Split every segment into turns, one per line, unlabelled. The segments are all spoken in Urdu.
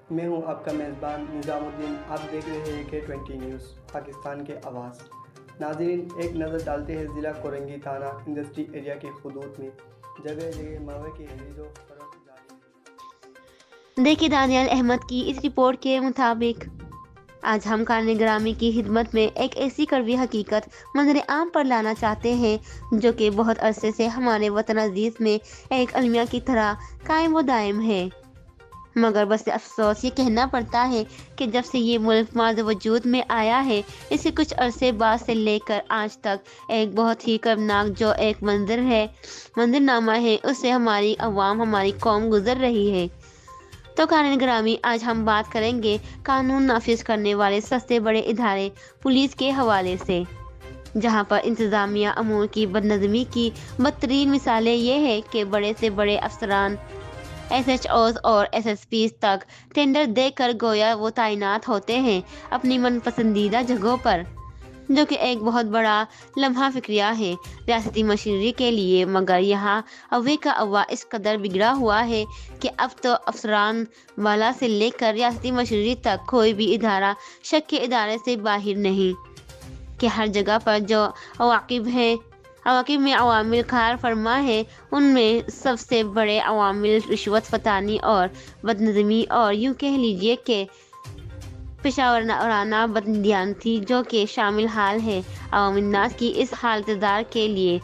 میں ہوں آپ کا میزبان نظام الدین۔ آپ دیکھ رہے ہیں K20 نیوز پاکستان کے آواز۔ ناظرین، ایک نظر ڈالتے ہیں ضلع کورنگی تھانہ انڈسٹری ایریا کے حدود میں جگہ جگہ موے کی خرید و فروخت جاری ہے۔
دیکھیے دانیال احمد کی اس رپورٹ کے مطابق آج ہم قارئین گرامی کی خدمت میں ایک ایسی کڑوی حقیقت منظر عام پر لانا چاہتے ہیں جو کہ بہت عرصے سے ہمارے وطن عزیز میں ایک المیہ کی طرح قائم و دائم ہے، مگر بس افسوس یہ کہنا پڑتا ہے کہ جب سے یہ ملک ماض وجود میں آیا ہے، اسے کچھ عرصے بعد سے لے کر آج تک ایک بہت ہی کربناک جو ایک منظرنامہ ہے، اس سے ہماری عوام، ہماری قوم گزر رہی ہے۔ تو قارئین گرامی، آج ہم بات کریں گے قانون نافذ کرنے والے سب سے بڑے ادارے پولیس کے حوالے سے، جہاں پر انتظامیہ امور کی بدنظمی کی بدترین مثالیں یہ ہے کہ بڑے سے بڑے افسران، SHOs اور SSPs تک ٹینڈر دے کر گویا وہ تعینات ہوتے ہیں اپنی من پسندیدہ جگہوں پر، جو کہ ایک بہت بڑا لمحہ فکریہ ہے ریاستی مشینری کے لیے، مگر یہاں اوے کا اوا اس قدر بگڑا ہوا ہے کہ اب تو افسران والا سے لے کر ریاستی مشینری تک کوئی بھی ادارہ شک کے ادارے سے باہر نہیں، کہ ہر جگہ پر جو عواقب میں عوامل کار فرما ہے، ان میں سب سے بڑے عوامل رشوت فتانی اور بدنظمی اور یوں کہہ لیجیے کہ پیشہ ورانہ بددیانتی، جو کہ شامل حال ہے عوام الناس کی اس حالت دار کے لیے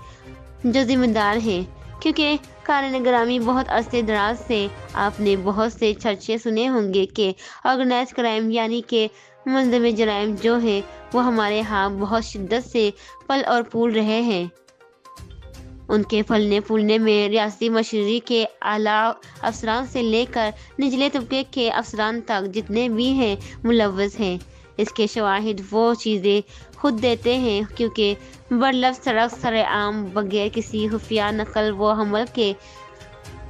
جو ذمہ دار ہیں۔ کیونکہ قارئین گرامی، بہت عرصے دراز سے آپ نے بہت سے چرچے سنے ہوں گے کہ آرگنائز کرائم یعنی کہ منظم جرائم جو ہیں وہ ہمارے ہاں بہت شدت سے پل اور پھول رہے ہیں۔ ان کے پھلنے پھولنے میں ریاستی مشینری کے اعلیٰ افسران سے لے کر نچلے طبقے کے افسران تک جتنے بھی ہیں ملوث ہیں۔ اس کے شواہد وہ چیزیں خود دیتے ہیں، کیونکہ برلف سڑک سرعام بغیر کسی خفیہ نقل و حمل کے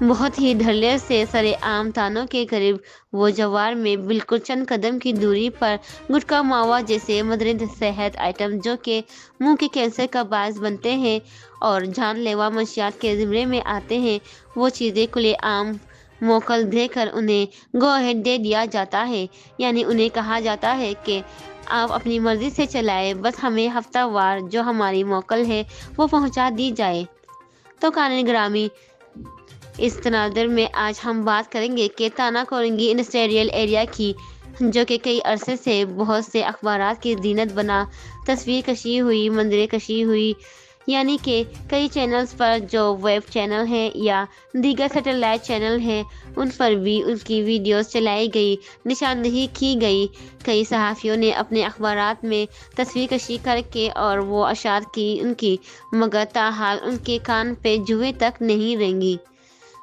بہت ہی دھڑلے سے سرعام تھانوں کے قریب وہ جوار میں بالکل چند قدم کی دوری پر گٹکا ماوا جیسے مدر صحت آئٹم جو کہ منہ کے کینسر کا باعث بنتے ہیں اور جان لیوا منشیات کے زمرے میں آتے ہیں، وہ چیزیں کھلے عام موکل دے کر انہیں گو اہیڈ دے دیا جاتا ہے، یعنی انہیں کہا جاتا ہے کہ آپ اپنی مرضی سے چلائیں، بس ہمیں ہفتہ وار جو ہماری موکل ہے وہ پہنچا دی جائے۔ تو قارئین گرامی، اس تناظر میں آج ہم بات کریں گے کہ تھانہ کورنگی انڈسٹریل ایریا کی، جو کہ کئی عرصے سے بہت سے اخبارات کی زینت بنا تصویر کشی ہوئی، منظر کشی ہوئی، یعنی کہ کئی چینلز پر جو ویب چینل ہیں یا دیگر سیٹلائٹ چینل ہیں، ان پر بھی ان کی ویڈیوز چلائی گئی، نشاندہی کی گئی۔ کئی صحافیوں نے اپنے اخبارات میں تصویر کشی کر کے اور وہ اشاعت کی ان کی، مگر تاحال ان کے کان پہ جوئیں تک نہیں رینگی۔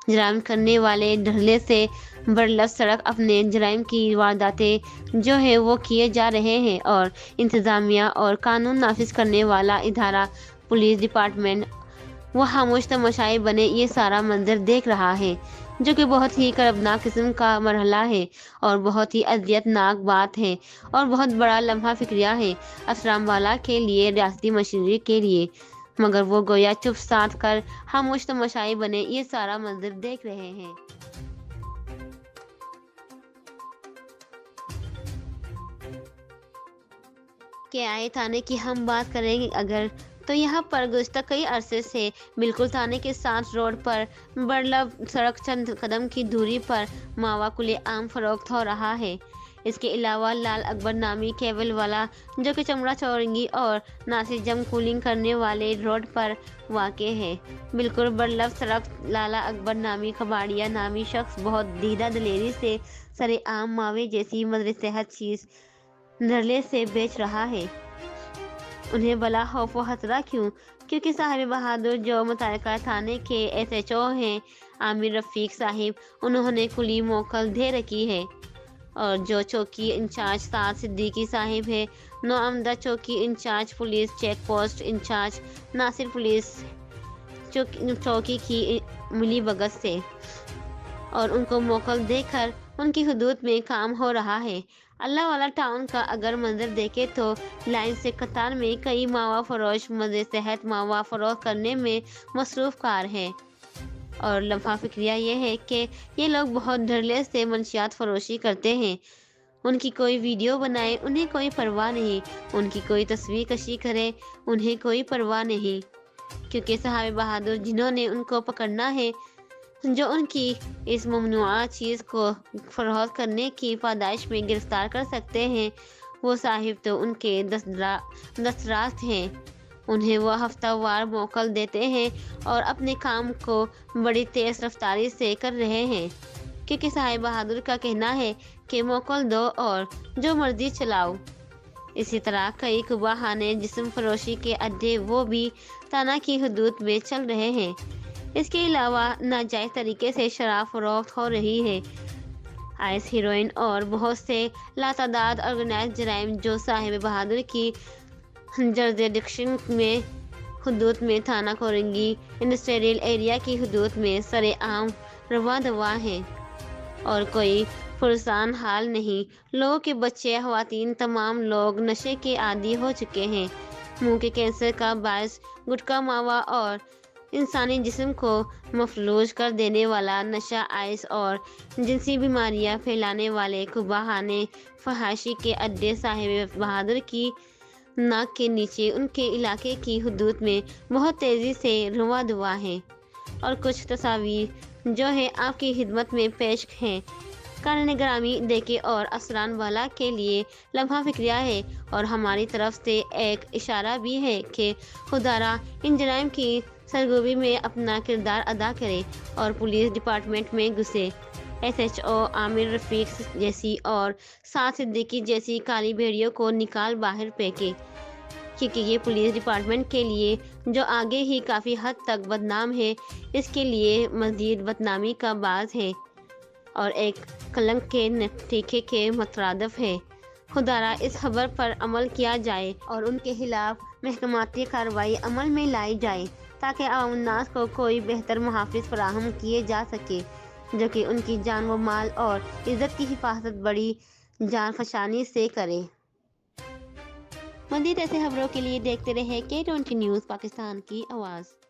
جرائم کرنے والے دھڑلے سے برلف سڑک اپنے جرائم کی وارداتیں جو ہے وہ کیے جا رہے ہیں، اور انتظامیہ اور قانون نافذ کرنے والا ادارہ پولیس ڈپارٹمنٹ وہ خاموش تماشائی بنے یہ سارا منظر دیکھ رہا ہے، جو کہ بہت ہی کربناک قسم کا مرحلہ ہے اور بہت ہی اذیت ناک بات ہے اور بہت بڑا لمحہ فکریہ ہے افسران والا کے لیے، ریاستی مشینری کے لیے، مگر وہ گویا چپ سادھ کر خاموش تماشائی بنے یہ سارا منظر دیکھ رہے ہیں۔ کہ آئے تھانے کی ہم بات کریں گے اگر، تو یہاں پر گزشتہ کئی عرصے سے بالکل تھانے کے ساتھ روڈ پر برلف سڑک چند قدم کی دوری پر ماوا کھلے عام فروخت ہو رہا ہے۔ اس کے علاوہ لال اکبر نامی کیبل والا جو کہ چمڑا چورنگی اور ناصر جم کولنگ کرنے والے روڈ پر واقع ہے، بالکل برلف سڑک لالا اکبر نامی کباڑیا نامی شخص بہت دیدہ دلیری سے سرعام ماوے جیسی مدر صحت چیز دھڑلے سے بیچ رہا ہے۔ انہیں بلا خوف و خطرہ کیوں؟ کیونکہ صاحب بہادر جو متعلقہ تھانے کے SHO ہیں عامر رفیق صاحب، انہوں نے کھلی موکل دے رکھی ہے، اور جو چوکی انچارج سعد صدیقی صاحب ہے، نوآمدہ چوکی in charge police check post in charge Nasir police چوکی کی ملی بھگت سے، اور ان کو موکل دے کر ان کی حدود میں کام ہو رہا ہے۔ اللہ والا ٹاؤن کا اگر منظر دیکھیں تو لائن سے قطار میں کئی ماوا فروش مدر صحت ماوا فروخت کرنے میں مصروف کار ہیں۔ اور لمحہ فکریہ یہ ہے کہ یہ لوگ بہت ڈھرلے سے منشیات فروشی کرتے ہیں۔ ان کی کوئی ویڈیو بنائے انہیں کوئی پرواہ نہیں، ان کی کوئی تصویر کشی کرے انہیں کوئی پرواہ نہیں، کیونکہ صحابہ بہادر جنہوں نے ان کو پکڑنا ہے، جو ان کی اس ممنوعہ چیز کو فروخت کرنے کی پاداش میں گرفتار کر سکتے ہیں، وہ صاحب تو ان کے دسترس ہیں۔ انہیں وہ ہفتہ وار موکل دیتے ہیں اور اپنے کام کو بڑی تیز رفتاری سے کر رہے ہیں، کیونکہ صاحب بہادر کا کہنا ہے کہ موکل دو اور جو مرضی چلاؤ۔ اسی طرح کئی قباحانہ جسم فروشی کے اڈے وہ بھی تانا کی حدود میں چل رہے ہیں۔ اس کے علاوہ ناجائز طریقے سے شراب فروخت ہو رہی ہے۔ آئس، ہیروئن اور بہت سے لاتعداد آرگنائزڈ جرائم جو صاحب بہادر کی جرسڈکشن میں حدود میں تھانہ کورنگی انڈسٹریل ایریا کی حدود میں سر عام رواں دواں ہیں اور کوئی پرسان حال نہیں۔ لوگوں کے بچے، خواتین، تمام لوگ نشے کے عادی ہو چکے ہیں۔ منہ کے کینسر کا باعث گٹکا ماوا اور انسانی جسم کو مفلوج کر دینے والا نشہ آئس اور جنسی بیماریاں پھیلانے والے قباحانہ فحاشی کے اڈے صاحب بہادر کی ناک کے نیچے ان کے علاقے کی حدود میں بہت تیزی سے رواں دواں ہیں۔ اور کچھ تصاویر جو ہے آپ کی خدمت میں پیش ہیں۔ قارئین گرامی دیکھیں اور افسران والا کے لیے لمحہ فکریہ ہے اور ہماری طرف سے ایک اشارہ بھی ہے کہ خدا را ان جرائم کی سرگوئی میں اپنا کردار ادا کرے اور پولیس ڈپارٹمنٹ میں گھسے۔ SHO عامر رفیق جیسی اور سعد صدیقی جیسی کالی بھیڑیوں کو نکال باہر پھینکے، کیونکہ یہ پولیس ڈپارٹمنٹ کے لیے جو آگے ہی کافی حد تک بدنام ہے، اس کے لیے مزید بدنامی کا باعث ہے اور ایک کلنک کے نتیجے کے مترادف ہے۔ خدا را اس خبر پر عمل کیا جائے اور ان کے خلاف محکماتی کارروائی عمل میں لائی جائے تاکہ عوام الناس کو کوئی بہتر محافظ فراہم کیے جا سکے جو کہ ان کی جان و مال اور عزت کی حفاظت بڑی جان فشانی سے کرے۔ مزید ایسے خبروں کے لیے دیکھتے رہیں K20 نیوز پاکستان کی آواز۔